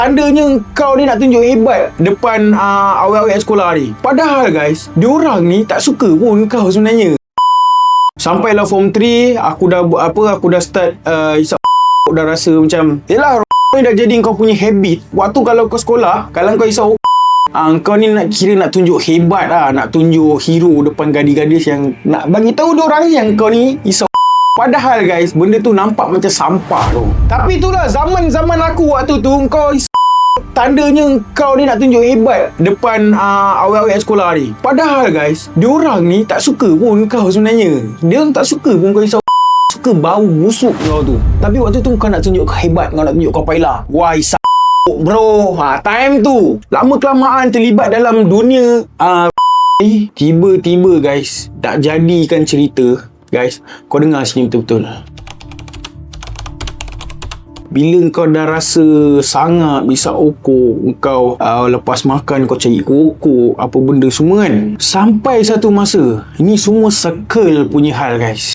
Tandanya kau ni nak tunjuk hebat depan awal-awal sekolah ni. Padahal guys, diorang ni tak suka pun kau sebenarnya. Sampailah form 3, aku dah start isap dah rasa macam yelah ni dah jadi kau punya habit. Waktu kalau kau sekolah, kalau kau isap kau ni nak tunjuk hebat lah, nak tunjuk hero depan gadis-gadis yang nak bagi tahu diorang yang kau ni isap. Padahal guys, benda tu nampak macam sampah tu. Tapi itulah zaman aku waktu tu, kau tandanya kau ni nak tunjuk hebat depan awal-awal sekolah ni. Padahal guys, diorang ni tak suka pun kau sebenarnya. Dia tak suka pun kau isap, suka bau busuk kau tu. Tapi waktu tu kau nak tunjuk hebat, kau nak tunjuk kau paylah. Wah, isap bro. Time tu lama-kelamaan terlibat dalam dunia tiba-tiba guys, tak jadikan cerita. Guys, kau dengar sini betul-betul. Bila kau dah rasa sangat bisa okok, kau lepas makan kau cari rokok, apa benda semua kan. Sampai satu masa, ini semua circle punya hal guys.